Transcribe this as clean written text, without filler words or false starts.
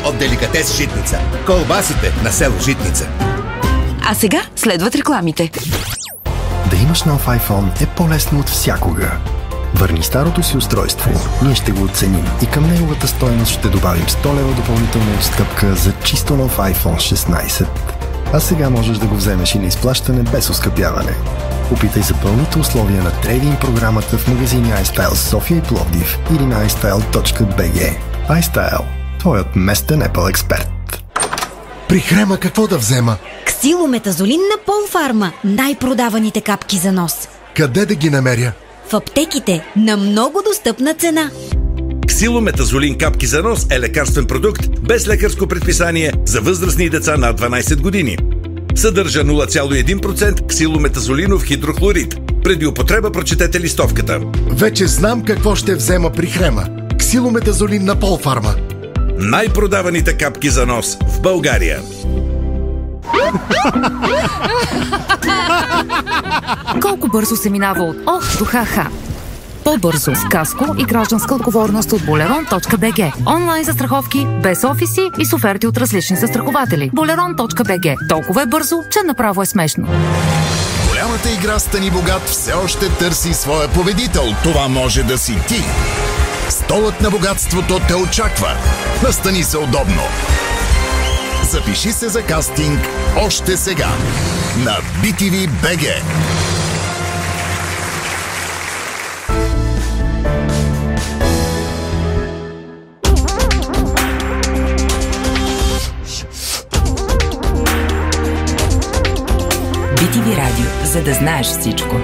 От деликатес Житница. Колбасите на село Житница. А сега следват рекламите. Да имаш нов iPhone е по-лесно от всякога. Върни старото си устройство, ние ще го оценим и към неговата стойност ще добавим 100 лева допълнителна отстъпка за чисто нов iPhone 16. А сега можеш да го вземеш и на изплащане без оскъпяване. Опитай за пълните условия на трейдинг програмата в магазини iStyle София и Пловдив или на iStyle.bg. iStyle. Твоят местен Apple експерт. При Хрема какво да взема? Ксилометазолин на Полфарма. Най-продаваните капки за нос. Къде да ги намеря? В аптеките на много достъпна цена. Ксилометазолин капки за нос е лекарствен продукт без лекарско предписание за възрастни и деца над 12 години. Съдържа 0,1% ксилометазолинов хидрохлорид. Преди употреба прочетете листовката. Вече знам какво ще взема при Хрема. Ксилометазолин на Полфарма. Най-продаваните капки за нос в България. Колко бързо се минава от ох до ха-ха? По-бързо с каско и гражданска отговорност от Boleron.bg. Онлайн застраховки, без офиси и с оферти от различни застрахователи. Boleron.bg. Толкова е бързо, че направо е смешно. Голямата игра Стани богат все още търси своя победител. Това може да си ти. Столът на богатството те очаква. Настани се удобно. Запиши се за кастинг още сега на BTV BG. BTV Радио, за да знаеш всичко.